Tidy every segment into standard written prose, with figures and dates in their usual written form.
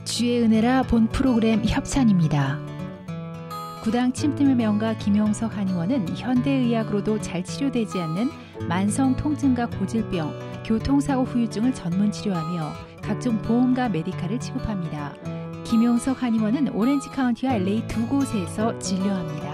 주의 은혜라 본 프로그램 협찬입니다. 구당 침팀의 명가 김용석 한의원은 현대의학으로도 잘 치료되지 않는 만성 통증과 고질병, 교통사고 후유증을 전문 치료하며 각종 보험과 메디칼을 지급합니다. 김용석 한의원은 오렌지 카운티와 LA 두 곳에서 진료합니다.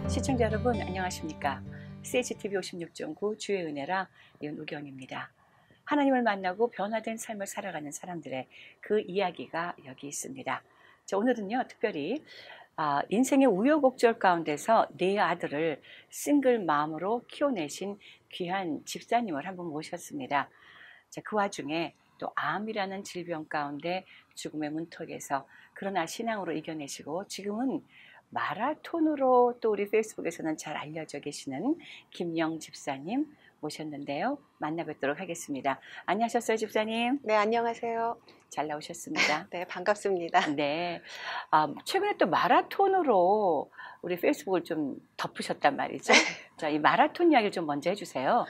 시청자 여러분 안녕하십니까? CHTV 56.9 주의 은혜라 윤우경입니다. 하나님을 만나고 변화된 삶을 살아가는 사람들의 그 이야기가 여기 있습니다. 자, 오늘은요 특별히 인생의 우여곡절 가운데서 네 아들을 싱글 맘으로 키워내신 귀한 집사님을 한번 모셨습니다. 자, 그 와중에 또 암이라는 질병 가운데 죽음의 문턱에서 그러나 신앙으로 이겨내시고 지금은 마라톤으로 또 우리 페이스북에서는 잘 알려져 계시는 김영 집사님 모셨는데요. 만나뵙도록 하겠습니다. 안녕하셨어요, 집사님? 네, 안녕하세요. 잘 나오셨습니다. 네, 반갑습니다. 네, 최근에 또 마라톤으로 우리 페이스북을 좀 덮으셨단 말이죠. 자, 이 마라톤 이야기를 좀 먼저 해주세요.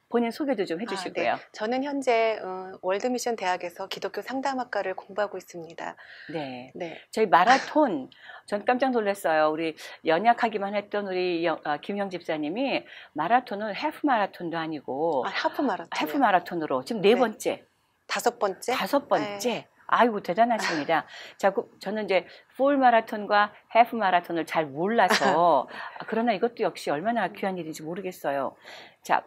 본인 소개도 좀 해주시고요. 네. 저는 현재 월드미션 대학에서 기독교 상담학과를 공부하고 있습니다. 네. 네. 저희 마라톤, 전 깜짝 놀랐어요. 우리 연약하기만 했던 우리 김영 집사님이 마라톤을 해프 마라톤도 아니고 하프 마라톤. 해프 마라톤으로 지금 네 번째. 다섯 번째. 다섯 번째. 네. 아이고 대단하십니다. 자, 저는 이제 풀 마라톤과 해프 마라톤을 잘 몰라서 그러나 이것도 역시 얼마나 귀한 일인지 모르겠어요. 자,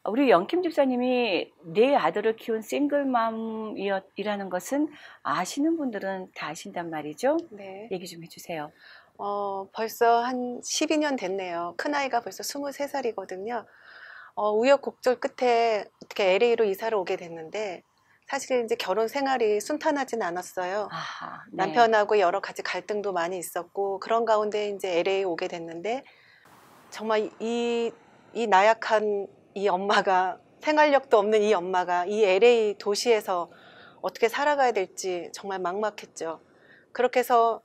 우리 영킴 집사님이 네 아들을 키운 싱글맘이라는 것은 아시는 분들은 다 아신단 말이죠? 네. 얘기 좀 해주세요. 벌써 한 12년 됐네요. 큰아이가 벌써 23살이거든요. 우여곡절 끝에 어떻게 LA로 이사를 오게 됐는데 사실 이제 결혼 생활이 순탄하진 않았어요. 아하, 네. 남편하고 여러 가지 갈등도 많이 있었고 그런 가운데 이제 LA 오게 됐는데 정말 이 나약한 이 엄마가 생활력도 없는 이 엄마가 이 LA 도시에서 어떻게 살아가야 될지 정말 막막했죠. 그렇게 해서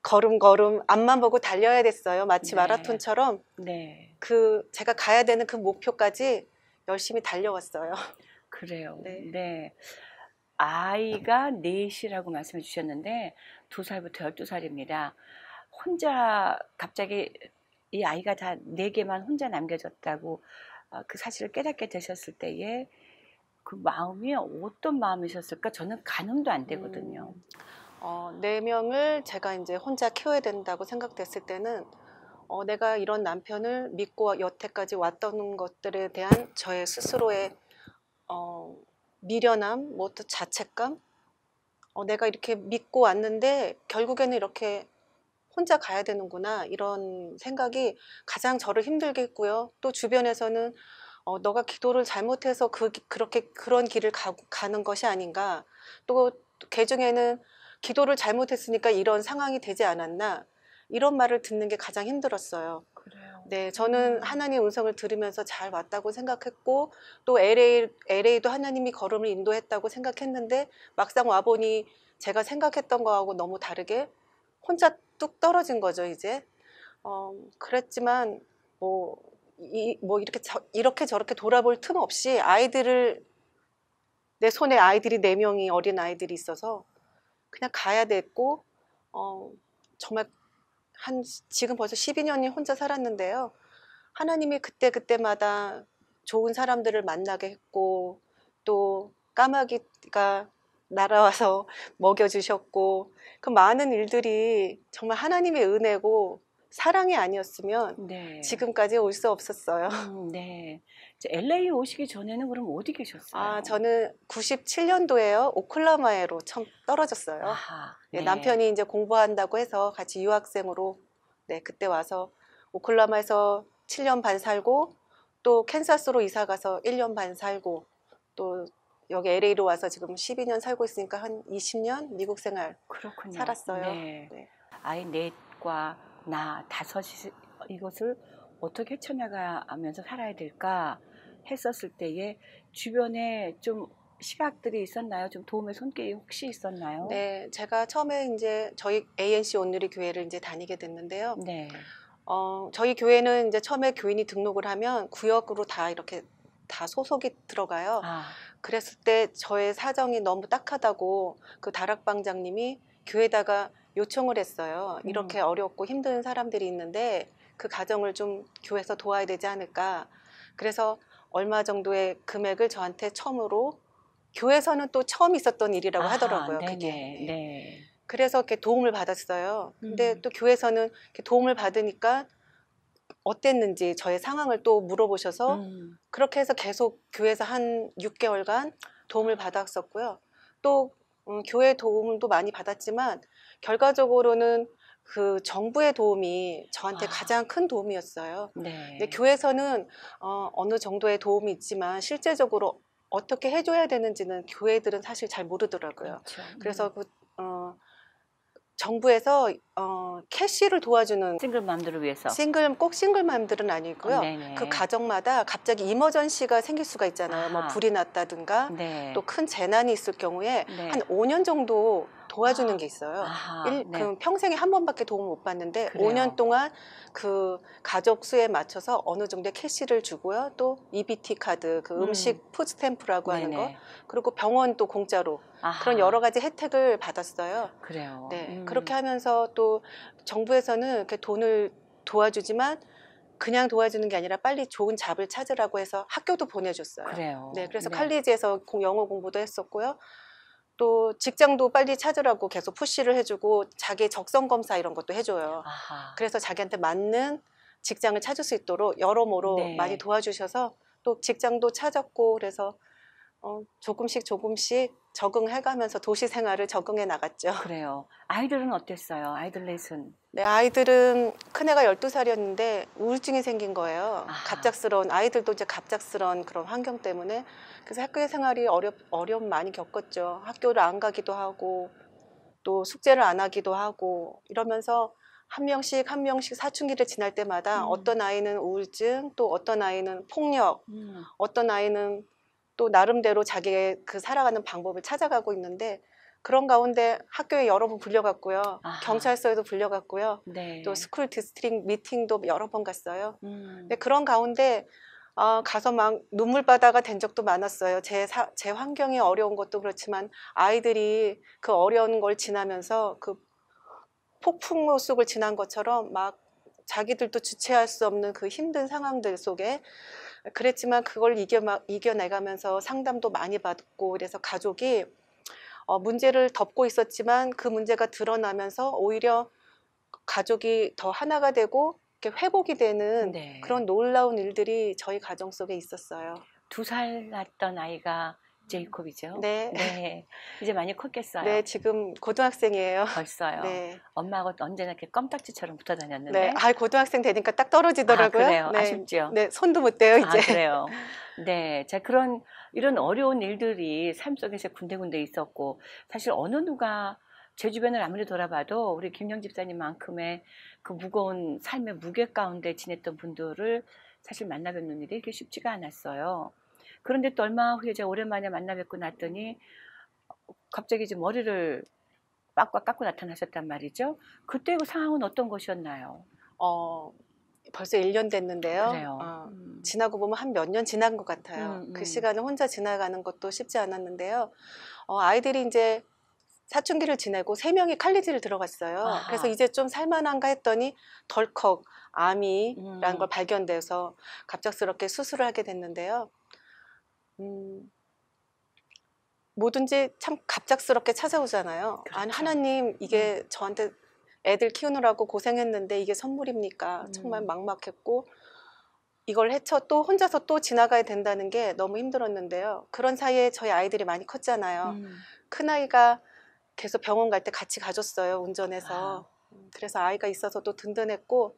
걸음걸음 앞만 보고 달려야 됐어요. 마치 네. 마라톤처럼 네. 제가 가야 되는 그 목표까지 열심히 달려왔어요. 그래요. 네. 네. 아이가 넷이라고 말씀해 주셨는데 2살부터 12살입니다. 혼자 갑자기 이 아이가 다 4개만 혼자 남겨졌다고 그 사실을 깨닫게 되셨을 때에 그 마음이 어떤 마음이셨을까? 저는 가늠도 안 되거든요. 4명을 제가 이제 혼자 키워야 된다고 생각됐을 때는 내가 이런 남편을 믿고 여태까지 왔던 것들에 대한 저의 스스로의 미련함, 뭐 또 자책감, 내가 이렇게 믿고 왔는데 결국에는 이렇게 혼자 가야 되는구나 이런 생각이 가장 저를 힘들게 했고요. 또 주변에서는 너가 기도를 잘못해서 그렇게 그런 길을 가는 것이 아닌가. 또 개중에는 기도를 잘못했으니까 이런 상황이 되지 않았나 이런 말을 듣는 게 가장 힘들었어요. 그래요. 네, 저는 하나님의 음성을 들으면서 잘 왔다고 생각했고 또 LA도 하나님이 걸음을 인도했다고 생각했는데 막상 와보니 제가 생각했던 거하고 너무 다르게 혼자 뚝 떨어진 거죠, 이제. 그랬지만, 이렇게 저렇게 돌아볼 틈 없이 내 손에 아이들이 4명이 어린 아이들이 있어서 그냥 가야 됐고, 정말 지금 벌써 12년이 혼자 살았는데요. 하나님이 그때마다 좋은 사람들을 만나게 했고, 또 까마귀가 날아와서 먹여주셨고 그 많은 일들이 정말 하나님의 은혜고 사랑이 아니었으면 네. 지금까지 올 수 없었어요. 네. LA 오시기 전에는 그럼 어디 계셨어요? 저는 97년도에요. 오클라호마로 처음 떨어졌어요. 아하, 네. 네. 남편이 이제 공부한다고 해서 같이 유학생으로 그때 와서 오클라호마에서 7년 반 살고 또 캔사스로 이사 가서 1년 반 살고 또 여기 LA로 와서 지금 12년 살고 있으니까 한 20년 미국 생활 그렇군요. 살았어요. 네. 네. 아이 넷과 나 다섯이 이것을 어떻게 헤쳐나가면서 살아야 될까 했었을 때에 주변에 좀 시각들이 있었나요? 좀 도움의 손길이 혹시 있었나요? 네, 제가 처음에 이제 저희 ANC 온누리 교회를 이제 다니게 됐는데요. 네. 저희 교회는 이제 처음에 교인이 등록을 하면 구역으로 다 이렇게 다 소속이 들어가요. 아, 그랬을 때 저의 사정이 너무 딱하다고 그 다락방장님이 교회에다가 요청을 했어요. 이렇게 어렵고 힘든 사람들이 있는데 그 가정을 좀 교회에서 도와야 되지 않을까. 그래서 얼마 정도의 금액을 저한테 처음으로 교회에서는 또 처음 있었던 일이라고 아하, 하더라고요. 네네, 그게. 네. 네. 그래서 이렇게 도움을 받았어요. 근데 음. 또 교회에서는 이렇게 도움을 받으니까 어땠는지 저의 상황을 또 물어보셔서 그렇게 해서 계속 교회에서 한 6개월간 도움을 받았었고요. 또 교회 도움도 많이 받았지만 결과적으로는 그 정부의 도움이 저한테 아. 가장 큰 도움이었어요. 네. 근데 교회에서는 어느 정도의 도움이 있지만 실제적으로 어떻게 해줘야 되는지는 교회들은 사실 잘 모르더라고요. 그렇죠. 그래서 정부에서 캐시를 도와주는 싱글맘들을 위해서. 꼭 싱글맘들은 아니고요. 네네. 그 가정마다 갑자기 이머전시가 생길 수가 있잖아요. 뭐 아하. 불이 났다든가 네. 또 큰 재난이 있을 경우에 네. 한 5년 정도 도와주는 게 있어요. 아하, 네. 그 평생에 한 번밖에 도움을 못 받는데 그래요. 5년 동안 그 가족 수에 맞춰서 어느 정도의 캐시를 주고요. 또 EBT 카드, 그 음식 푸드스탬프라고 하는 거, 네네. 그리고 병원도 공짜로 아하. 그런 여러 가지 혜택을 받았어요. 그래요. 네, 그렇게 하면서 또 정부에서는 이렇게 돈을 도와주지만 그냥 도와주는 게 아니라 빨리 좋은 잡을 찾으라고 해서 학교도 보내줬어요. 그래요. 네, 그래서 네. 칼리지에서 영어 공부도 했었고요. 또 직장도 빨리 찾으라고 계속 푸시를 해주고 자기 적성 검사 이런 것도 해줘요. 아하. 그래서 자기한테 맞는 직장을 찾을 수 있도록 여러모로 네. 많이 도와주셔서 또 직장도 찾았고 그래서 조금씩 적응해가면서 도시 생활을 적응해 나갔죠. 그래요. 아이들은 어땠어요? 아이들 넷은. 네, 아이들은 큰애가 12살이었는데 우울증이 생긴 거예요. 아하. 아이들도 이제 갑작스러운 그런 환경 때문에. 그래서 학교 생활이 어려움 많이 겪었죠. 학교를 안 가기도 하고 또 숙제를 안 하기도 하고 이러면서 한 명씩 사춘기를 지날 때마다 어떤 아이는 우울증, 또 어떤 아이는 폭력, 어떤 아이는 또 나름대로 자기의 그 살아가는 방법을 찾아가고 있는데 그런 가운데 학교에 여러 번 불려갔고요. 아하. 경찰서에도 불려갔고요. 네. 또 스쿨 디스트릭 미팅도 여러 번 갔어요. 음. 근데 그런 가운데 가서 막 눈물바다가 된 적도 많았어요. 제 환경이 어려운 것도 그렇지만 아이들이 그 어려운 걸 지나면서 그 폭풍우 속을 지난 것처럼 막 자기들도 주체할 수 없는 그 힘든 상황들 속에 그랬지만 그걸 이겨내가면서 상담도 많이 받고 그래서 가족이 문제를 덮고 있었지만 그 문제가 드러나면서 오히려 가족이 더 하나가 되고 이렇게 회복이 되는 네. 그런 놀라운 일들이 저희 가정 속에 있었어요. 2살 났던 아이가 제이콥이죠? 네. 네. 이제 많이 컸겠어요. 네, 지금 고등학생이에요. 벌써요. 네. 엄마하고 언제나 이렇게 껌딱지처럼 붙어 다녔는데. 네, 고등학생 되니까 딱 떨어지더라고요. 그래요? 네. 아쉽죠? 네, 손도 못 대요, 이제. 그래요. 네. 자, 이런 어려운 일들이 삶 속에서 군데군데 있었고, 사실 어느 누가 제 주변을 아무리 돌아봐도 우리 김영 집사님만큼의 그 무거운 삶의 무게 가운데 지냈던 분들을 사실 만나 뵙는 일이 이렇게 쉽지가 않았어요. 그런데 또 얼마 후에 제가 오랜만에 만나 뵙고 났더니 갑자기 이제 머리를 빡빡 깎고 나타나셨단 말이죠. 그때 그 상황은 어떤 것이었나요? 벌써 1년 됐는데요. 그래요. 지나고 보면 한 몇 년 지난 것 같아요. 그 시간을 혼자 지나가는 것도 쉽지 않았는데요. 아이들이 이제 사춘기를 지내고 3명이 칼리지를 들어갔어요. 아하. 그래서 이제 좀 살만한가 했더니 덜컥 암이라는 걸 발견돼서 갑작스럽게 수술을 하게 됐는데요. 뭐든지 참 갑작스럽게 찾아오잖아요. 그렇죠. 아니, 하나님, 이게 저한테 애들 키우느라고 고생했는데 이게 선물입니까? 정말 막막했고 이걸 또 혼자서 또 지나가야 된다는 게 너무 힘들었는데요. 그런 사이에 저희 아이들이 많이 컸잖아요. 큰아이가 계속 병원 갈 때 같이 가줬어요, 운전해서. 그래서 아이가 있어서 또 든든했고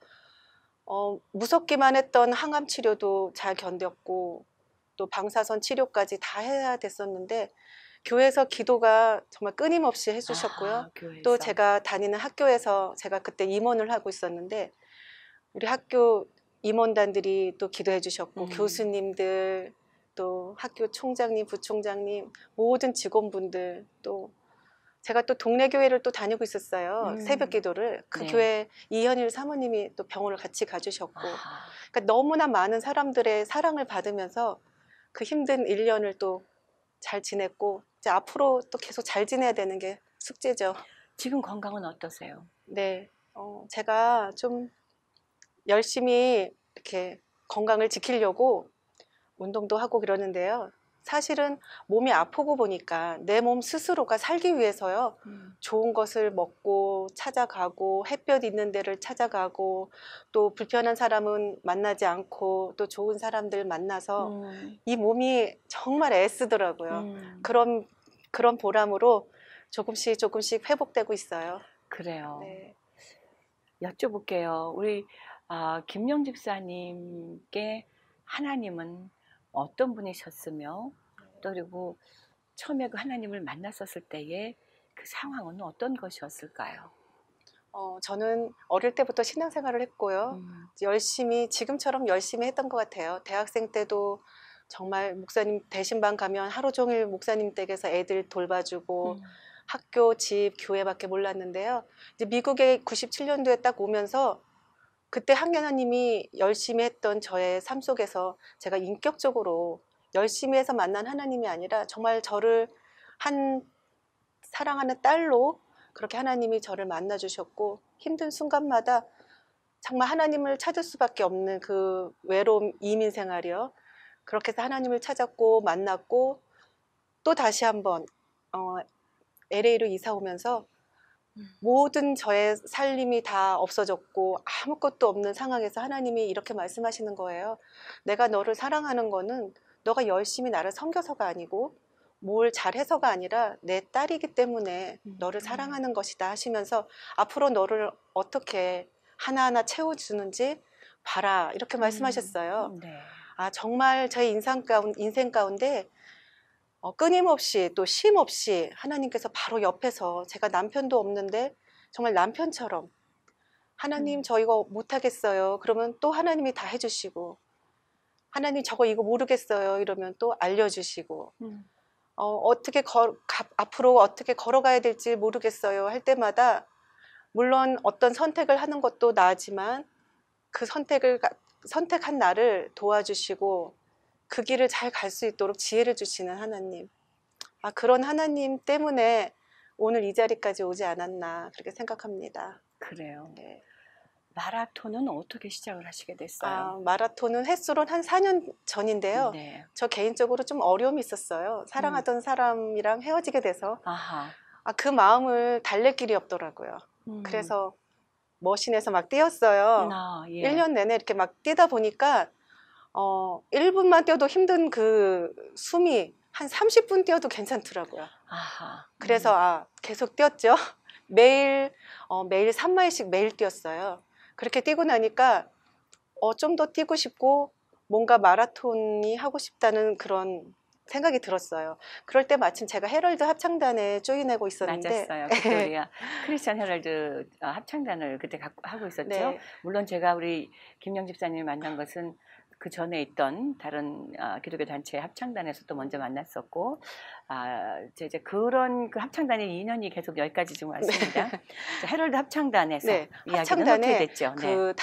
무섭기만 했던 항암 치료도 잘 견뎠고 또 방사선 치료까지 다 해야 됐었는데 교회에서 기도가 정말 끊임없이 해주셨고요. 교회에서. 또 제가 다니는 학교에서 제가 그때 임원을 하고 있었는데 우리 학교 임원단들이 또 기도해 주셨고 교수님들 또 학교 총장님, 부총장님 모든 직원분들 또 제가 또 동네 교회를 또 다니고 있었어요. 새벽 기도를. 그 네. 교회 이현일 사모님이 또 병원을 같이 가주셨고 아하. 그러니까 너무나 많은 사람들의 사랑을 받으면서 그 힘든 1년을 또 잘 지냈고 이제 앞으로 또 계속 잘 지내야 되는 게 숙제죠. 지금 건강은 어떠세요? 네, 제가 좀 열심히 이렇게 건강을 지키려고 운동도 하고 그러는데요. 사실은 몸이 아프고 보니까 내 몸 스스로가 살기 위해서요. 좋은 것을 먹고 찾아가고 햇볕 있는 데를 찾아가고 또 불편한 사람은 만나지 않고 또 좋은 사람들 만나서 이 몸이 정말 애쓰더라고요. 그런 보람으로 조금씩 회복되고 있어요. 그래요. 네. 여쭤볼게요. 우리 김영 집사님께 하나님은 어떤 분이셨으며 또 그리고 처음에 그 하나님을 만났었을 때의 그 상황은 어떤 것이었을까요? 저는 어릴 때부터 신앙생활을 했고요. 지금처럼 열심히 했던 것 같아요. 대학생 때도 정말 목사님 대신반 가면 하루 종일 목사님 댁에서 애들 돌봐주고 학교, 집, 교회밖에 몰랐는데요. 이제 미국에 97년도에 딱 오면서 그때 하나님이 열심히 했던 저의 삶 속에서 제가 인격적으로 열심히 해서 만난 하나님이 아니라 정말 저를 한 사랑하는 딸로 그렇게 하나님이 저를 만나주셨고 힘든 순간마다 정말 하나님을 찾을 수밖에 없는 그 외로움 이민 생활이요. 그렇게 해서 하나님을 찾았고 만났고 또 다시 한번 LA로 이사 오면서 모든 저의 살림이 다 없어졌고 아무것도 없는 상황에서 하나님이 이렇게 말씀하시는 거예요. 내가 너를 사랑하는 거는 너가 열심히 나를 섬겨서가 아니고 뭘 잘해서가 아니라 내 딸이기 때문에 너를 사랑하는 것이다 하시면서 앞으로 너를 어떻게 하나하나 채워주는지 봐라 이렇게 말씀하셨어요. 네. 정말 제 인생 가운데 끊임없이 또 쉼없이 하나님께서 바로 옆에서 제가 남편도 없는데 정말 남편처럼 하나님 저 이거 못하겠어요. 그러면 또 하나님이 다 해주시고 하나님 저거 이거 모르겠어요. 이러면 또 알려주시고 앞으로 어떻게 걸어가야 될지 모르겠어요. 할 때마다 물론 어떤 선택을 하는 것도 나지만 그 선택한 나를 도와주시고 그 길을 잘 갈 수 있도록 지혜를 주시는 하나님. 그런 하나님 때문에 오늘 이 자리까지 오지 않았나 그렇게 생각합니다. 그래요. 네. 마라톤은 어떻게 시작을 하시게 됐어요? 마라톤은 횟수로는 한 4년 전인데요. 네. 저 개인적으로 좀 어려움이 있었어요. 사랑하던 사람이랑 헤어지게 돼서 아하. 그 마음을 달랠 길이 없더라고요. 그래서 머신에서 막 뛰었어요. 예. 1년 내내 이렇게 막 뛰다 보니까 1분만 뛰어도 힘든 그 숨이 한 30분 뛰어도 괜찮더라고요. 아하. 그래서 계속 뛰었죠. 매일 3마일씩 매일 뛰었어요. 그렇게 뛰고 나니까 좀 더 뛰고 싶고 뭔가 마라톤이 하고 싶다는 그런 생각이 들었어요. 그럴 때 마침 제가 헤럴드 합창단에 조인하고 있었는데 맞았어요. 그때 우리가 크리스천 헤럴드 합창단을 그때 하고 있었죠. 네. 물론 제가 우리 김영 집사님을 만난 것은 그 전에 있던 다른 기독교 단체 합창단에서 또 먼저 만났었고 이제 그런 그 합창단의 인연이 계속 여기까지 지금 왔습니다. 헤럴드 합창단에서 네. 이야기는 합창단에 어떻게 됐죠? 그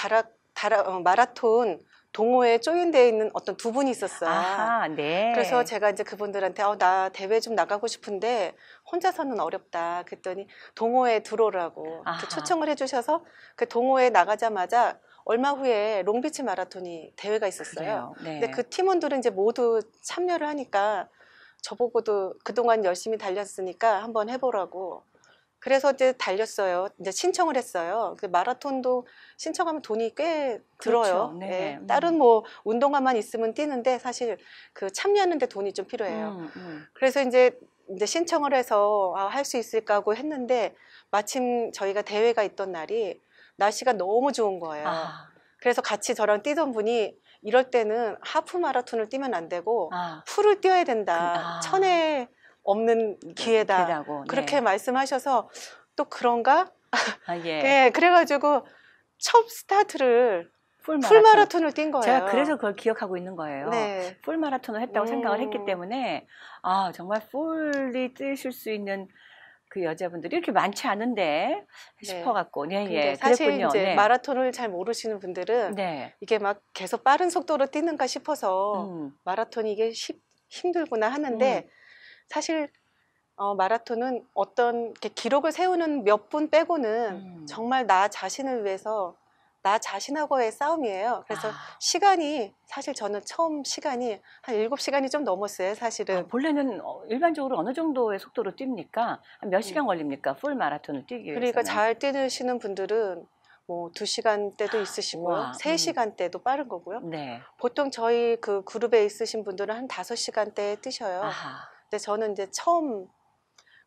마라톤 동호회에 조인되어 있는 어떤 두 분이 있었어요. 아하, 네. 그래서 제가 이제 그분들한테 나 대회 좀 나가고 싶은데 혼자서는 어렵다. 그랬더니 동호회에 들어오라고 이렇게 초청을 해주셔서 그 동호회에 나가자마자 얼마 후에 롱비치 마라톤이 대회가 있었어요. 네. 근데 그 팀원들은 이제 모두 참여를 하니까 저보고도 그동안 열심히 달렸으니까 한번 해보라고. 그래서 이제 달렸어요. 이제 신청을 했어요. 그 마라톤도 신청하면 돈이 꽤 들어요. 그렇죠. 네. 네. 다른 뭐 운동화만 있으면 뛰는데 사실 그 참여하는데 돈이 좀 필요해요. 그래서 이제 신청을 해서 할 수 있을까 하고 했는데 마침 저희가 대회가 있던 날이 날씨가 너무 좋은 거예요. 그래서 같이 저랑 뛰던 분이 이럴 때는 하프 마라톤을 뛰면 안 되고 아, 풀을 뛰어야 된다. 아. 천에 없는 기회다. 기회라고. 그렇게 네. 말씀하셔서 또 그런가? 아, 예. 네, 그래가지고 첫 스타트를 풀 풀 마라톤을 뛴 거예요. 제가 그래서 그걸 기억하고 있는 거예요. 네. 풀 마라톤을 했다고 생각을 했기 때문에 아, 정말 풀이 뛰실 수 있는 그 여자분들이 이렇게 많지 않은데 싶어갖고. 네, 근데 예. 사실 그랬군요. 이제 네. 마라톤을 잘 모르시는 분들은 네. 이게 막 계속 빠른 속도로 뛰는가 싶어서 마라톤이 이게 힘들구나 하는데 사실 마라톤은 어떤 이렇게 기록을 세우는 몇 분 빼고는 정말 나 자신을 위해서 나 자신하고의 싸움이에요. 그래서 시간이 사실 저는 처음 시간이 한 7시간이 좀 넘었어요. 사실은. 본래는 일반적으로 어느 정도의 속도로 뜁니까? 몇 시간 걸립니까? 풀 마라톤을 뛰기 위해서는? 그러니까 잘 뛰시는 분들은 뭐 2시간대도 있으시고요. 우와, 3시간대도 빠른 거고요. 네. 보통 저희 그 그룹에 있으신 분들은 한 5시간대 뛰셔요. 아하. 근데 저는 이제 처음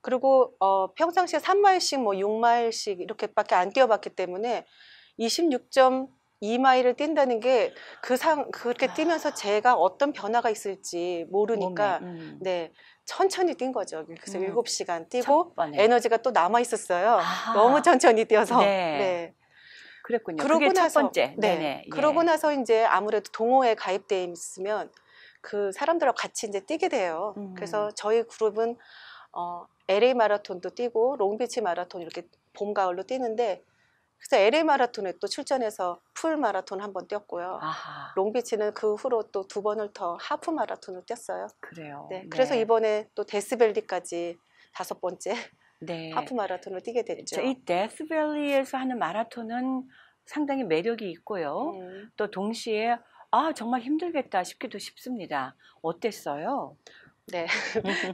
그리고 평상시에 3마일씩 뭐 6마일씩 이렇게밖에 안 뛰어봤기 때문에 26.2마일을 뛴다는 게 그렇게 뛰면서 제가 어떤 변화가 있을지 모르니까 네 천천히 뛴 거죠. 그래서 7시간 뛰고 에너지가 또 남아 있었어요. 아하. 너무 천천히 뛰어서. 네. 네. 그랬군요. 그러고 그게 나서 첫 번째. 네. 네네. 그러고 예. 나서 이제 아무래도 동호회 가입돼 있으면 그 사람들하고 같이 이제 뛰게 돼요. 그래서 저희 그룹은 LA 마라톤도 뛰고 롱비치 마라톤 이렇게 봄 가을로 뛰는데 그래서 LA 마라톤에 또 출전해서 풀 마라톤 한 번 뛰었고요. 아하. 롱비치는 그 후로 또 2번을 더 하프 마라톤을 뛰었어요. 그래요. 네. 그래서 이번에 또 데스밸리까지 5번째 네. 하프 마라톤을 뛰게 됐죠. 이 데스밸리에서 하는 마라톤은 상당히 매력이 있고요. 또 동시에 아, 정말 힘들겠다 싶기도 싶습니다. 어땠어요? 네.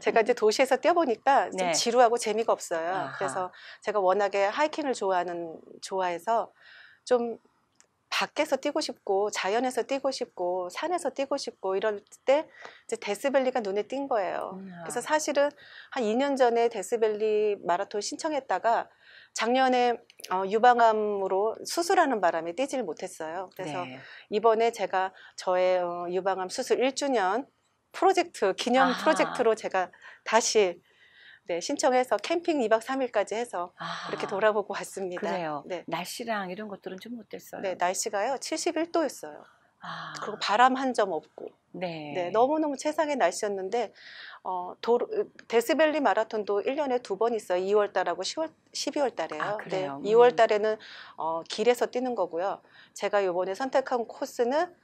제가 이제 도시에서 뛰어보니까 좀 네. 지루하고 재미가 없어요. 아하. 그래서 제가 워낙에 하이킹을 좋아해서 좀 밖에서 뛰고 싶고 자연에서 뛰고 싶고 산에서 뛰고 싶고 이럴 때 이제 데스밸리가 눈에 띈 거예요. 그래서 사실은 한 2년 전에 데스밸리 마라톤 신청했다가 작년에 유방암으로 수술하는 바람에 뛰지를 못했어요. 그래서 네. 이번에 제가 저의 유방암 수술 1주년 프로젝트 기념 아하. 프로젝트로 제가 다시 네, 신청해서 캠핑 2박 3일까지 해서 아하. 그렇게 돌아보고 왔습니다. 그래요. 네. 날씨랑 이런 것들은 좀 어땠어요? 네, 날씨가요 71도였어요. 아. 그리고 바람 한 점 없고 네. 네, 너무너무 최상의 날씨였는데 데스밸리 마라톤도 1년에 2번 있어요. 2월 달하고 12월 달에요. 아, 그래요? 2월 달에는 길에서 뛰는 거고요. 제가 이번에 선택한 코스는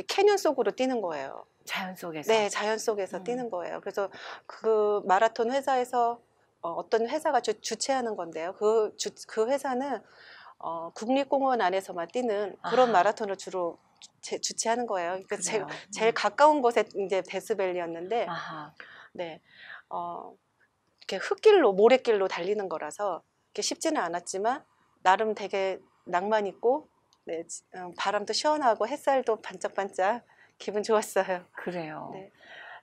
캐년 속으로 뛰는 거예요. 자연 속에서. 네, 자연 속에서 뛰는 거예요. 그래서 그 마라톤 회사에서 어떤 회사가 주최하는 건데요. 그 회사는 국립공원 안에서만 뛰는 그런 아하. 마라톤을 주로 주최하는 거예요. 그래서 그래요. 제일 가까운 곳에 이제 데스밸리였는데, 아하. 네, 이렇게 흙길로 모래길로 달리는 거라서 이렇게 쉽지는 않았지만 나름 되게 낭만 있고, 네, 바람도 시원하고 햇살도 반짝반짝 기분 좋았어요. 그래요. 네.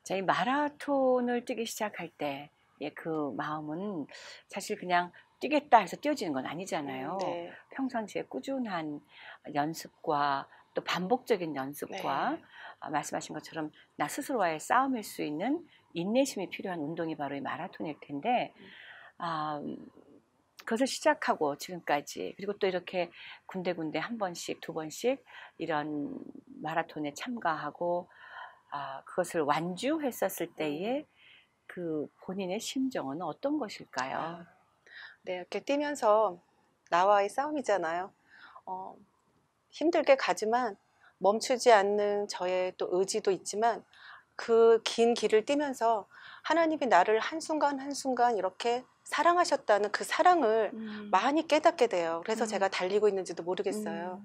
자, 이 마라톤을 뛰기 시작할 때 그 마음은 사실 그냥 뛰겠다 해서 뛰어지는 건 아니잖아요. 네. 평상시에 꾸준한 연습과 또 반복적인 연습과 네. 말씀하신 것처럼 나 스스로와의 싸움일 수 있는 인내심이 필요한 운동이 바로 이 마라톤일 텐데 그것을 시작하고 지금까지 그리고 또 이렇게 군데군데 한 번씩 두 번씩 이런 마라톤에 참가하고 그것을 완주했었을 때의 그 본인의 심정은 어떤 것일까요? 네, 이렇게 뛰면서 나와의 싸움이잖아요. 힘들게 가지만 멈추지 않는 저의 또 의지도 있지만 그 긴 길을 뛰면서 하나님이 나를 한순간 한순간 이렇게 사랑하셨다는 그 사랑을 많이 깨닫게 돼요. 그래서 제가 달리고 있는지도 모르겠어요.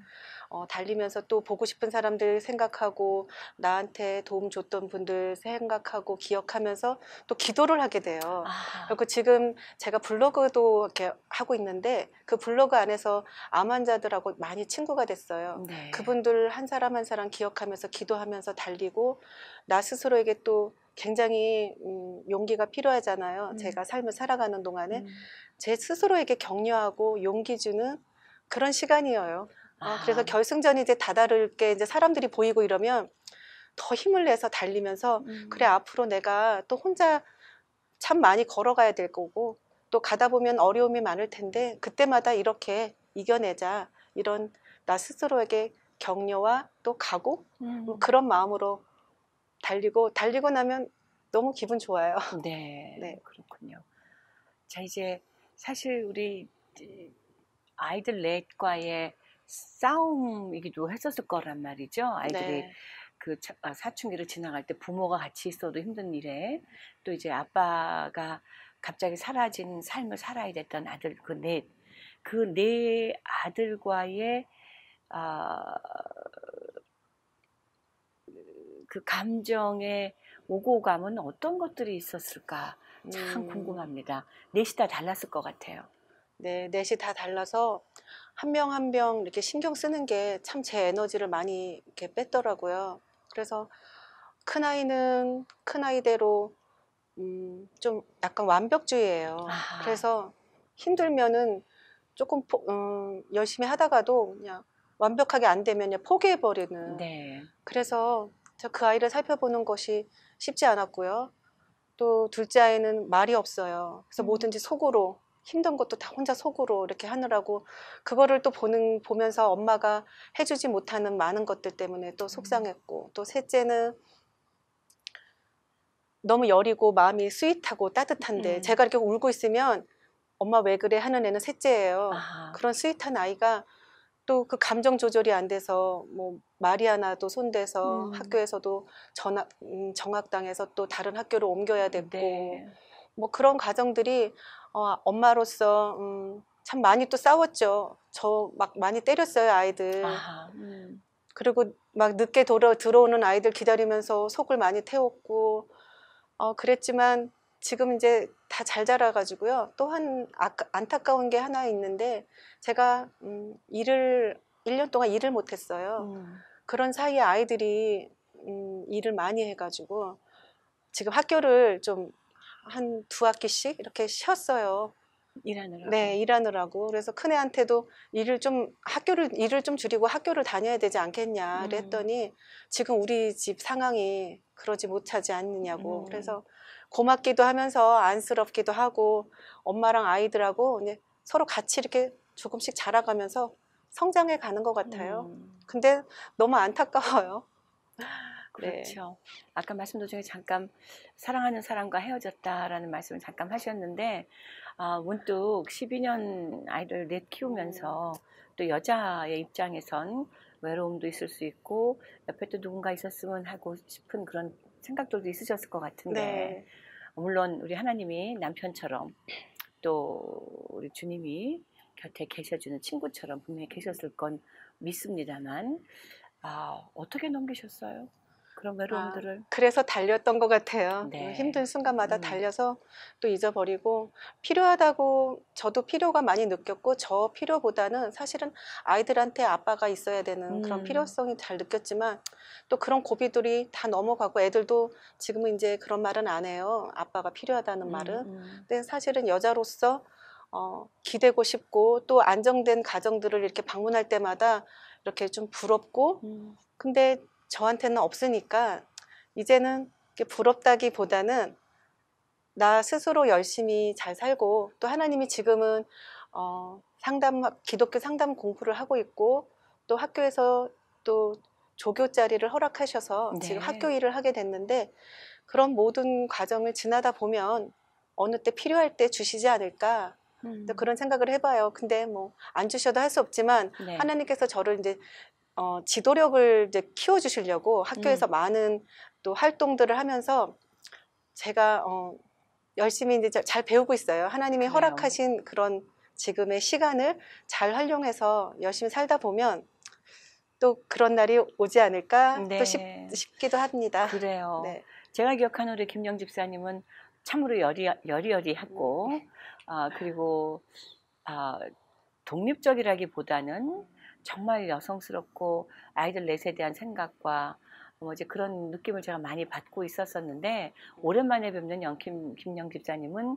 달리면서 또 보고 싶은 사람들 생각하고 나한테 도움 줬던 분들 생각하고 기억하면서 또 기도를 하게 돼요. 그리고 지금 제가 블로그도 이렇게 하고 있는데 그 블로그 안에서 암 환자들하고 많이 친구가 됐어요. 네. 그분들 한 사람 한 사람 기억하면서 기도하면서 달리고 나 스스로에게 또 굉장히 용기가 필요하잖아요. 제가 삶을 살아가는 동안에 제 스스로에게 격려하고 용기 주는 그런 시간이에요. 그래서 결승전이 이제 다다를 게 이제 사람들이 보이고 이러면 더 힘을 내서 달리면서 그래, 앞으로 내가 또 혼자 참 많이 걸어가야 될 거고 또 가다 보면 어려움이 많을 텐데 그때마다 이렇게 이겨내자, 이런 나 스스로에게 격려와 또 각오, 그런 마음으로 달리고 나면 너무 기분 좋아요. 네, 네. 그렇군요. 자, 이제 사실 우리 아이들 넷과의 싸움이기도 했었을 거란 말이죠. 아이들이 네. 그 사춘기를 지나갈 때 부모가 같이 있어도 힘든 일에 또 이제 아빠가 갑자기 사라진 삶을 살아야 됐던 아들 그 네 아들과의 그 감정의 오고 감은 어떤 것들이 있었을까 참 궁금합니다. 넷이 다 달랐을 것 같아요. 네, 넷이 다 달라서 한 명 한 명 이렇게 신경 쓰는 게 참 제 에너지를 많이 이렇게 뺐더라고요. 그래서 큰 아이는 큰 아이대로 좀 약간 완벽주의예요. 그래서 힘들면은 조금 열심히 하다가도 그냥 완벽하게 안 되면 그냥 포기해버리는. 네. 그래서 저 그 아이를 살펴보는 것이 쉽지 않았고요. 또 둘째 아이는 말이 없어요. 그래서 뭐든지 속으로, 힘든 것도 다 혼자 속으로 이렇게 하느라고 그거를 또 보면서 엄마가 해주지 못하는 많은 것들 때문에 또 속상했고, 또 셋째는 너무 여리고 마음이 스윗하고 따뜻한데 제가 이렇게 울고 있으면 엄마 왜 그래 하는 애는 셋째예요. 그런 스윗한 아이가 또 그 감정 조절이 안 돼서 뭐 말이 하나도 손대서 학교에서도 정학당해서 또 다른 학교로 옮겨야 됐고, 네. 뭐 그런 과정들이 엄마로서 참 많이 또 싸웠죠. 저 막 많이 때렸어요, 아이들. 그리고 막 늦게 들어오는 아이들 기다리면서 속을 많이 태웠고, 그랬지만 지금 이제 다 잘 자라가지고요. 또 안타까운 게 하나 있는데 제가 1년 동안 일을 못했어요. 그런 사이에 아이들이 일을 많이 해가지고 지금 학교를 좀 한 2학기씩 이렇게 쉬었어요. 일하느라고. 네, 일하느라고. 그래서 큰애한테도 일을 좀 줄이고 학교를 다녀야 되지 않겠냐 그랬더니 지금 우리 집 상황이 그러지 못하지 않느냐고. 그래서 고맙기도 하면서 안쓰럽기도 하고 엄마랑 아이들하고 이제 서로 같이 이렇게 조금씩 자라가면서 성장해 가는 것 같아요. 근데 너무 안타까워요. 그렇죠. 네. 아까 말씀 도중에 잠깐 사랑하는 사람과 헤어졌다라는 말씀을 잠깐 하셨는데 문득 12년 아이를 넷 키우면서 또 여자의 입장에선 외로움도 있을 수 있고 옆에 또 누군가 있었으면 하고 싶은 그런 생각들도 있으셨을 것 같은데 네. 물론 우리 하나님이 남편처럼 또 우리 주님이 곁에 계셔주는 친구처럼 분명히 계셨을 건 믿습니다만 어떻게 넘기셨어요? 그런 외로움들을. 그래서 달렸던 것 같아요. 네. 힘든 순간마다 달려서 또 잊어버리고 필요하다고 저도 필요가 많이 느꼈고 저 필요보다는 사실은 아이들한테 아빠가 있어야 되는 그런 필요성이 잘 느꼈지만 또 그런 고비들이 다 넘어가고 애들도 지금은 이제 그런 말은 안 해요. 아빠가 필요하다는 말은. 근데 사실은 여자로서 기대고 싶고 또 안정된 가정들을 이렇게 방문할 때마다 이렇게 좀 부럽고 근데 저한테는 없으니까 이제는 부럽다기보다는 나 스스로 열심히 잘 살고 또 하나님이 지금은 기독교 상담 공부를 하고 있고 또 학교에서 또 조교 자리를 허락하셔서 지금 학교 일을 하게 됐는데 그런 모든 과정을 지나다 보면 어느 때 필요할 때 주시지 않을까 또 그런 생각을 해봐요. 근데 뭐 안 주셔도 할 수 없지만 하나님께서 저를 이제 지도력을 이제 키워주시려고 학교에서 많은 또 활동들을 하면서 제가 열심히 이제 잘 배우고 있어요. 하나님이 허락하신 그런 지금의 시간을 잘 활용해서 열심히 살다 보면 또 그런 날이 오지 않을까 또 싶기도 합니다. 그래요. 네. 제가 기억하는 우리 김영 집사님은 참으로 여리여리하고 그리고 독립적이라기보다는 정말 여성스럽고 아이들 넷에 대한 생각과 뭐 이제 그런 느낌을 제가 많이 받고 있었었는데 오랜만에 뵙는 김영 집사님은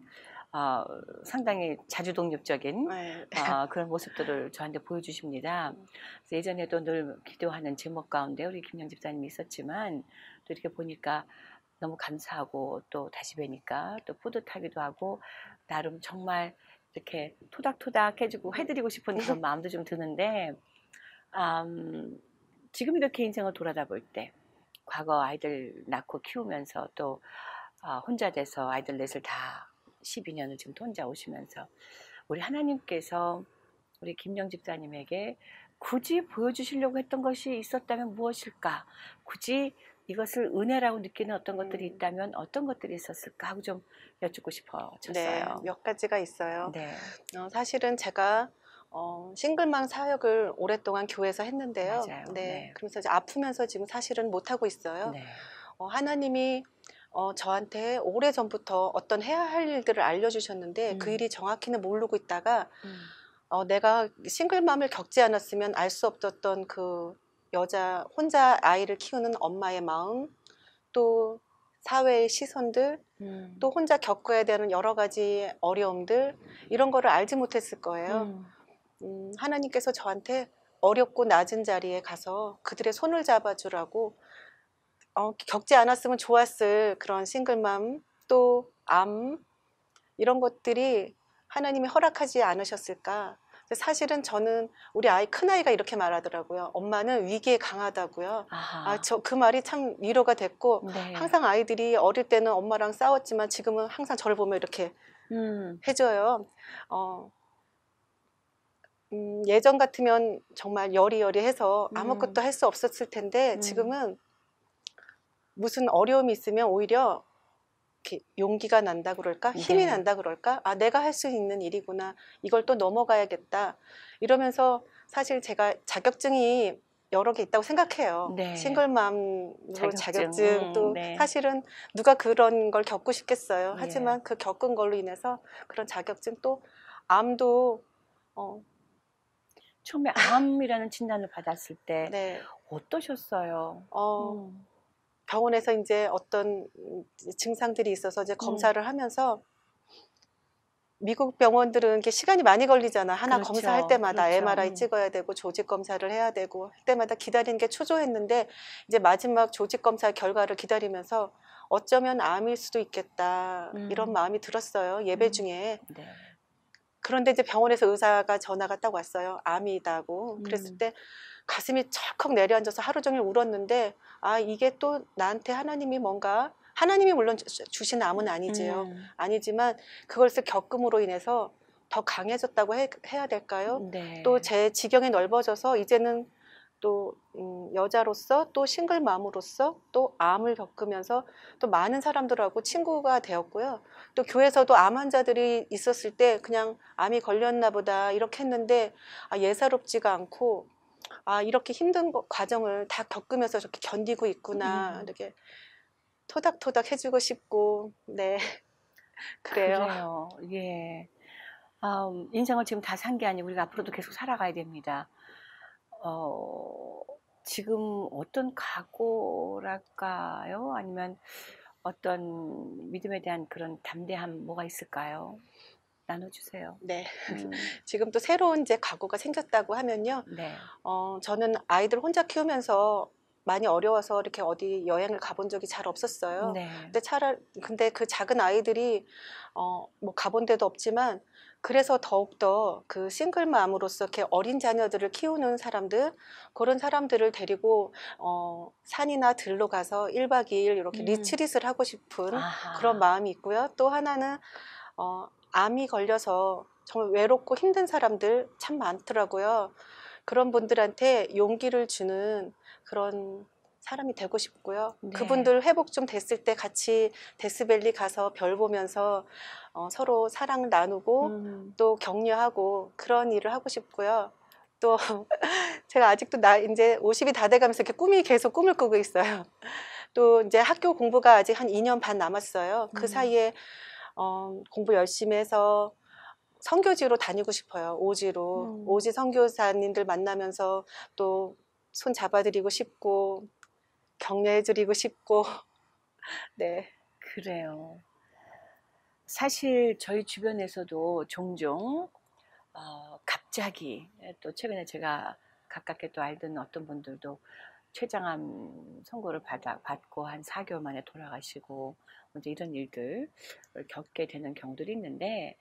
상당히 자주독립적인 네. 그런 모습들을 저한테 보여주십니다. 그래서 예전에도 늘 기도하는 제목 가운데 우리 김영 집사님이 있었지만 또 이렇게 보니까 너무 감사하고 또 다시 뵈니까 또 뿌듯하기도 하고 나름 정말 이렇게 토닥토닥 해주고 해드리고 싶은 그런 마음도 좀 드는데 지금 이렇게 인생을 돌아다 볼 때 과거 아이들 낳고 키우면서 또 혼자 돼서 아이들 넷을 다 12년을 지금 혼자 오시면서 우리 하나님께서 우리 김영 집사님에게 굳이 보여주시려고 했던 것이 있었다면 무엇일까? 굳이 이것을 은혜라고 느끼는 어떤 것들이 있다면 어떤 것들이 있었을까 하고 좀 여쭙고 싶어졌어요. 네, 몇 가지가 있어요. 네. 사실은 제가 싱글맘 사역을 오랫동안 교회에서 했는데요. 맞아요. 네, 네. 그러면서 이제 아프면서 지금 사실은 못 하고 있어요. 네. 하나님이 저한테 오래 전부터 어떤 해야 할 일들을 알려주셨는데 그 일이 정확히는 모르고 있다가 내가 싱글맘을 겪지 않았으면 알 수 없었던 그 여자 혼자 아이를 키우는 엄마의 마음, 또 사회의 시선들, 또 혼자 겪어야 되는 여러 가지 어려움들, 이런 거를 알지 못했을 거예요. 하나님께서 저한테 어렵고 낮은 자리에 가서 그들의 손을 잡아주라고 겪지 않았으면 좋았을 그런 싱글맘, 또 암, 이런 것들이 하나님이 허락하지 않으셨을까. 사실은 저는 우리 큰아이가 이렇게 말하더라고요. 엄마는 위기에 강하다고요. 그 말이 참 위로가 됐고, 네. 항상 아이들이 어릴 때는 엄마랑 싸웠지만 지금은 항상 저를 보면 이렇게 해줘요. 예전 같으면 정말 여리여리해서 아무것도 할 수 없었을 텐데 지금은 무슨 어려움이 있으면 오히려 이렇게 용기가 난다 그럴까? 힘이 네. 난다 그럴까? 내가 할 수 있는 일이구나. 이걸 또 넘어가야겠다. 이러면서 사실 제가 자격증이 여러 개 있다고 생각해요. 네. 싱글맘으로 자격증, 또 네. 사실은 누가 그런 걸 겪고 싶겠어요. 예. 하지만 그 겪은 걸로 인해서 그런 자격증, 또 암도 처음에 암이라는 진단을 받았을 때 네. 어떠셨어요? 병원에서 이제 어떤 증상들이 있어서 이제 검사를 하면서, 미국 병원들은 이렇게 시간이 많이 걸리잖아. 하나 그렇죠. 검사할 때마다 그렇죠. MRI 찍어야 되고 조직 검사를 해야 되고 할 때마다 기다리는 게 초조했는데, 이제 마지막 조직 검사 결과를 기다리면서 어쩌면 암일 수도 있겠다, 이런 마음이 들었어요. 예배 중에. 네. 그런데 이제 병원에서 의사가 전화가 딱 왔어요. 암이다고. 그랬을 때 가슴이 철컥 내려앉아서 하루 종일 울었는데, 이게 또 나한테 하나님이 뭔가, 하나님이 물론 주신 암은 아니지요. 아니지만 그것을 겪음으로 인해서 더 강해졌다고 해야 될까요? 네. 또 제 지경이 넓어져서 이제는 또 여자로서, 또 싱글맘으로서, 또 암을 겪으면서 또 많은 사람들하고 친구가 되었고요. 또 교회에서도 암 환자들이 있었을 때 그냥 암이 걸렸나 보다 이렇게 했는데, 예사롭지가 않고, 이렇게 힘든 과정을 다 겪으면서 저렇게 견디고 있구나, 이렇게 토닥토닥 해주고 싶고. 네. 그래요. 예. 인생을 지금 다 산 게 아니고 우리가 앞으로도 계속 살아가야 됩니다. 지금 어떤 각오랄까요? 아니면 어떤 믿음에 대한 그런 담대함, 뭐가 있을까요? 나눠주세요. 네. 지금 또 새로운 이제 각오가 생겼다고 하면요. 네. 저는 아이들 혼자 키우면서 많이 어려워서 이렇게 어디 여행을 가본 적이 잘 없었어요. 네. 근데 그 작은 아이들이 뭐 가본 데도 없지만, 그래서 더욱더 그 싱글맘으로서 이렇게 어린 자녀들을 키우는 사람들, 그런 사람들을 데리고 산이나 들로 가서 1박 2일 이렇게 리트릿을 하고 싶은 그런 마음이 있고요. 또 하나는 암이 걸려서 정말 외롭고 힘든 사람들 참 많더라고요. 그런 분들한테 용기를 주는 그런 사람이 되고 싶고요. 네. 그분들 회복 좀 됐을 때 같이 데스밸리 가서 별 보면서 서로 사랑을 나누고 또 격려하고 그런 일을 하고 싶고요. 또 제가 아직도 이제 50이 다 돼가면서 이렇게 계속 꿈을 꾸고 있어요. 또 이제 학교 공부가 아직 한 2년 반 남았어요. 그 사이에 공부 열심히 해서 선교지로 다니고 싶어요. 오지로. 오지 선교사님들 만나면서 또 손 잡아드리고 싶고, 격려해드리고 싶고, 네. 그래요. 사실 저희 주변에서도 종종 갑자기 또 최근에 제가 가깝게 또 알던 어떤 분들도 췌장암 선고를 받고 한 4개월 만에 돌아가시고 이제 이런 일들을 겪게 되는 경우들이 있는데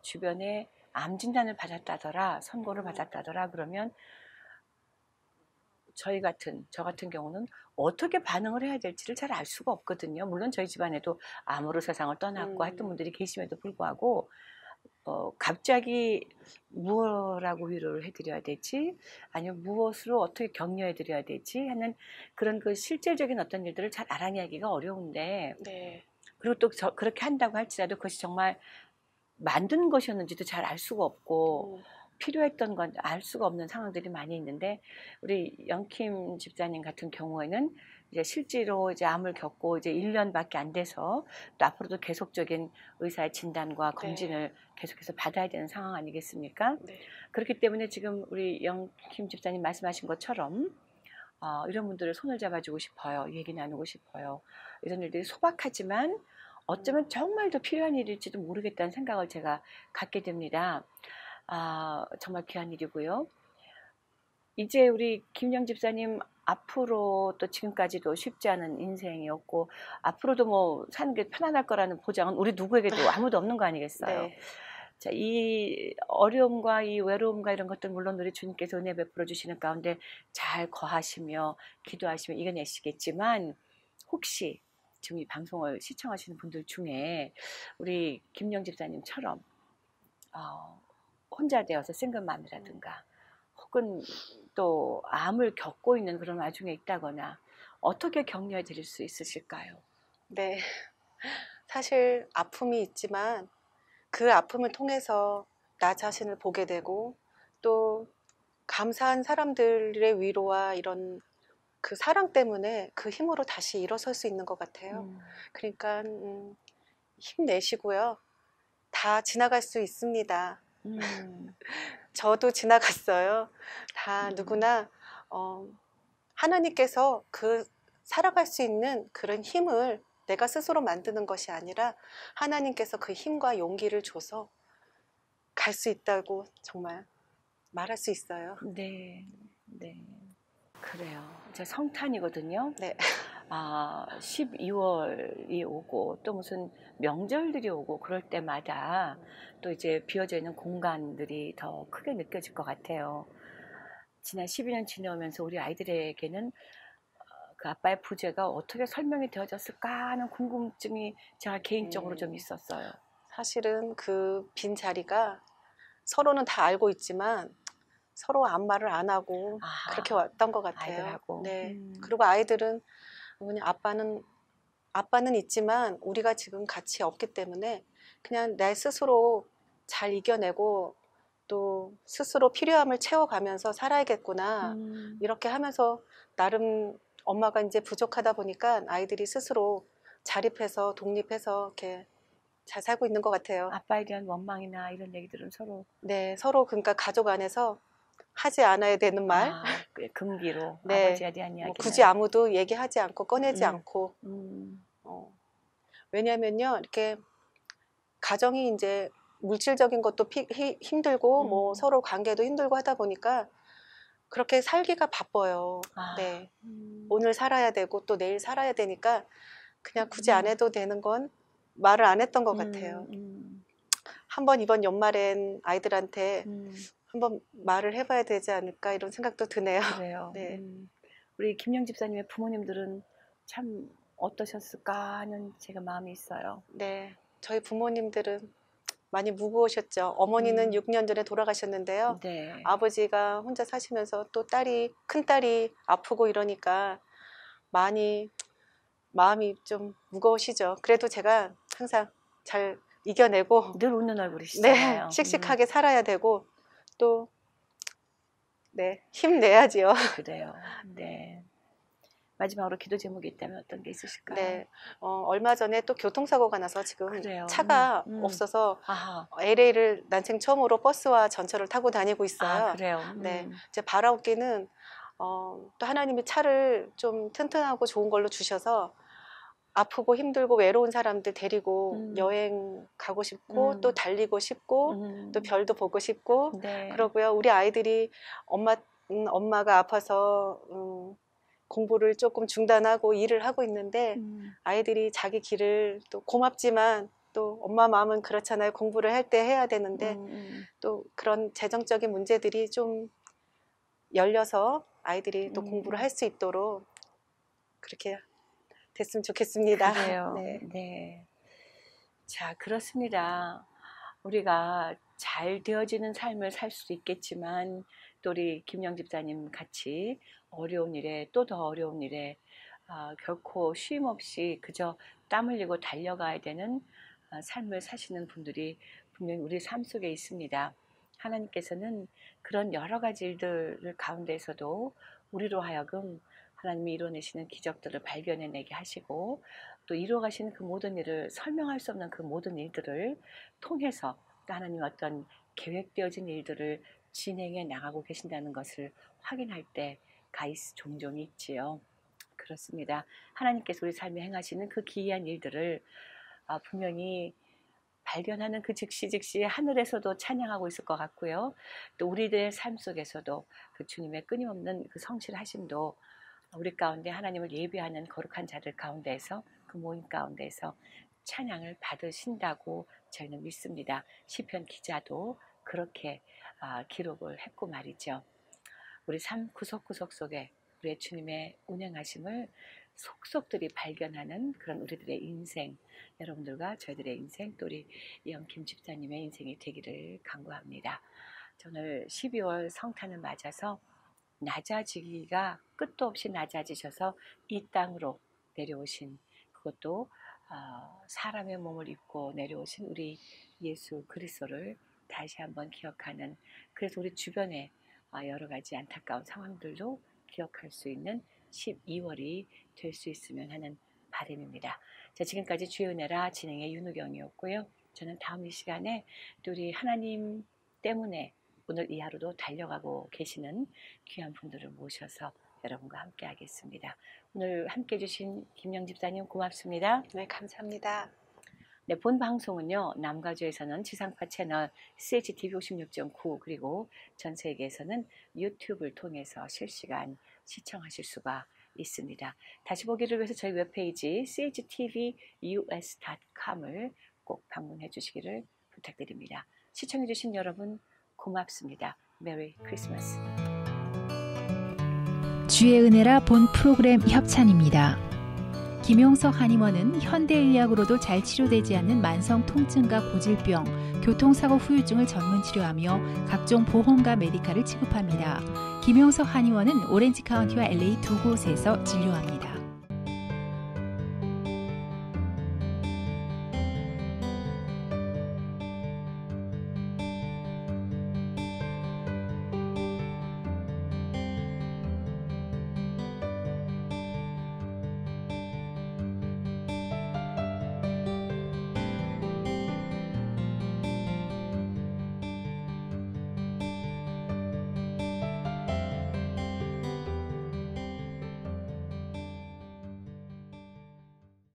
주변에 암 진단을 받았다더라, 선고를 받았다더라 그러면 저 같은 경우는 어떻게 반응을 해야 될지를 잘 알 수가 없거든요. 물론 저희 집안에도 암으로 세상을 떠났고 했던 분들이 계심에도 불구하고 갑자기 무엇라고 위로를 해드려야 되지? 아니면 무엇으로 어떻게 격려해드려야 되지? 하는 그런 그 실질적인 어떤 일들을 잘 알아내기가 어려운데 네. 그리고 또 그렇게 한다고 할지라도 그것이 정말 만든 것이었는지도 잘 알 수가 없고 필요했던 건 알 수가 없는 상황들이 많이 있는데 우리 영킴 집사님 같은 경우에는 이제 실제로 이제 암을 겪고 이제 1년밖에 안 돼서 또 앞으로도 계속적인 의사의 진단과 검진을 계속해서 받아야 되는 상황 아니겠습니까? 네. 그렇기 때문에 지금 우리 영킴 집사님 말씀하신 것처럼 이런 분들을 손을 잡아주고 싶어요. 얘기 나누고 싶어요. 이런 일들이 소박하지만 어쩌면 정말 더 필요한 일일지도 모르겠다는 생각을 제가 갖게 됩니다. 정말 귀한 일이고요. 이제 우리 김영 집사님 앞으로 또 지금까지도 쉽지 않은 인생이었고 앞으로도 뭐 사는 게 편안할 거라는 보장은 우리 누구에게도 아무도 없는 거 아니겠어요? 네. 자, 이 어려움과 이 외로움과 이런 것들 물론 우리 주님께서 은혜 베풀어 주시는 가운데 잘 거하시며 기도하시며 이겨내시겠지만 혹시 지금 이 방송을 시청하시는 분들 중에 우리 김영 집사님처럼 혼자 되어서 싱글맘이라든가 혹은 또 암을 겪고 있는 그런 와중에 있다거나 어떻게 격려해 드릴 수 있으실까요? 네. 사실 아픔이 있지만 그 아픔을 통해서 나 자신을 보게 되고 또 감사한 사람들의 위로와 이런 그 사랑 때문에 그 힘으로 다시 일어설 수 있는 것 같아요. 그러니까 힘내시고요. 다 지나갈 수 있습니다. 저도 지나갔어요. 다 누구나 하나님께서 그 살아갈 수 있는 그런 힘을 내가 스스로 만드는 것이 아니라 하나님께서 그 힘과 용기를 줘서 갈 수 있다고 정말 말할 수 있어요. 네, 네, 그래요. 이제 성탄이거든요. 네. 12월이 오고 또 무슨 명절들이 오고 그럴 때마다 또 이제 비어져 있는 공간들이 더 크게 느껴질 것 같아요. 지난 12년 지나오면서 우리 아이들에게는 그 아빠의 부재가 어떻게 설명이 되어졌을까 하는 궁금증이 제가 개인적으로 좀 있었어요. 사실은 그 빈 자리가 서로는 다 알고 있지만 서로 아무 말을 안 하고 그렇게 왔던 것 같아요. 아이들하고. 네. 그리고 아이들은 뭐냐, 아빠는 있지만 우리가 지금 같이 없기 때문에 그냥 내 스스로 잘 이겨내고 또 스스로 필요함을 채워가면서 살아야겠구나. 이렇게 하면서 나름 엄마가 이제 부족하다 보니까 아이들이 스스로 자립해서 독립해서 이렇게 잘 살고 있는 것 같아요. 아빠에 대한 원망이나 이런 얘기들은 서로 네, 서로 그러니까 가족 안에서 하지 않아야 되는 말, 금기로 네, 아버지에 대한 이야기는 굳이 아무도 얘기하지 않고 꺼내지 않고 왜냐면요 이렇게 가정이 이제 물질적인 것도 힘들고 뭐 서로 관계도 힘들고 하다 보니까 그렇게 살기가 바빠요. 네, 오늘 살아야 되고 또 내일 살아야 되니까 그냥 굳이 안 해도 되는 건 말을 안 했던 것 같아요. 한번 이번 연말엔 아이들한테 한번 말을 해봐야 되지 않을까 이런 생각도 드네요. 그래요. 네. 우리 김영 집사님의 부모님들은 참 어떠셨을까 하는 제가 마음이 있어요. 네, 저희 부모님들은 많이 무거우셨죠. 어머니는 6년 전에 돌아가셨는데요. 네. 아버지가 혼자 사시면서 또 큰딸이 아프고 이러니까 많이 마음이 좀 무거우시죠. 그래도 제가 항상 잘 이겨내고 늘 웃는 얼굴이시잖아요. 네, 씩씩하게 살아야 되고 또 네, 힘내야지요. 그래요. 네. 마지막으로 기도 제목이 있다면 어떤 게 있으실까요? 네, 얼마 전에 또 교통사고가 나서 지금 그래요. 차가 없어서 LA를 난생 처음으로 버스와 전철을 타고 다니고 있어요. 그래요. 네, 이제 바라옵기는 또 하나님이 차를 좀 튼튼하고 좋은 걸로 주셔서 아프고 힘들고 외로운 사람들 데리고 여행 가고 싶고 또 달리고 싶고 또 별도 보고 싶고 네. 그러고요. 우리 아이들이 엄마가 아파서 공부를 조금 중단하고 일을 하고 있는데 아이들이 자기 길을 또 고맙지만 또 엄마 마음은 그렇잖아요. 공부를 할 때 해야 되는데 또 그런 재정적인 문제들이 좀 열려서 아이들이 또 공부를 할 수 있도록 그렇게 됐으면 좋겠습니다. 그래요. 네. 네. 자, 그렇습니다. 우리가 잘 되어지는 삶을 살 수도 있겠지만 또 우리 김영 집사님 같이 어려운 일에 또 더 어려운 일에 결코 쉼 없이 그저 땀 흘리고 달려가야 되는 삶을 사시는 분들이 분명히 우리 삶 속에 있습니다. 하나님께서는 그런 여러 가지 일들 가운데에서도 우리로 하여금 하나님이 이뤄내시는 기적들을 발견해내게 하시고 또 이루어가시는 그 모든 일을 설명할 수 없는 그 모든 일들을 통해서 또 하나님 어떤 계획되어진 일들을 진행해 나가고 계신다는 것을 확인할 때가 종종 있지요. 그렇습니다. 하나님께서 우리 삶에 행하시는 그 기이한 일들을 분명히 발견하는 그 즉시 하늘에서도 찬양하고 있을 것 같고요. 또 우리들의 삶 속에서도 그 주님의 끊임없는 그 성실하심도 우리 가운데 하나님을 예배하는 거룩한 자들 가운데에서 그 모임 가운데에서 찬양을 받으신다고 저희는 믿습니다. 시편 기자도 그렇게 기록을 했고 말이죠. 우리 삶 구석구석 속에 우리의 주님의 운행하심을 속속들이 발견하는 그런 우리들의 인생, 여러분들과 저희들의 인생, 또 우리 이영김 집사님의 인생이 되기를 간구합니다. 오늘 12월 성탄을 맞아서 낮아지기가 끝도 없이 낮아지셔서 이 땅으로 내려오신, 그것도 사람의 몸을 입고 내려오신 우리 예수 그리스도를 다시 한번 기억하는, 그래서 우리 주변에 여러 가지 안타까운 상황들도 기억할 수 있는 12월이 될 수 있으면 하는 바람입니다. 자, 지금까지 주의 은혜라 진행의 윤우경이었고요. 저는 다음 이 시간에 또 우리 하나님 때문에 오늘 이 하루도 달려가고 계시는 귀한 분들을 모셔서 여러분과 함께 하겠습니다. 오늘 함께 해주신 김영 집사님 고맙습니다. 네, 감사합니다. 네, 본 방송은요, 남가주에서는 지상파 채널 CHTV 56.9 그리고 전 세계에서는 유튜브를 통해서 실시간 시청하실 수가 있습니다. 다시 보기를 위해서 저희 웹페이지 chtvus.com을 꼭 방문해 주시기를 부탁드립니다. 시청해 주신 여러분 고맙습니다. 메리 크리스마스. 주의 은혜라 본 프로그램 협찬입니다. 김용석 한의원은 현대의학으로도 잘 치료되지 않는 만성 통증과 고질병, 교통사고 후유증을 전문 치료하며 각종 보험과 메디칼을 지급합니다. 김용석 한의원은 오렌지 카운티와 LA 두 곳에서 진료합니다.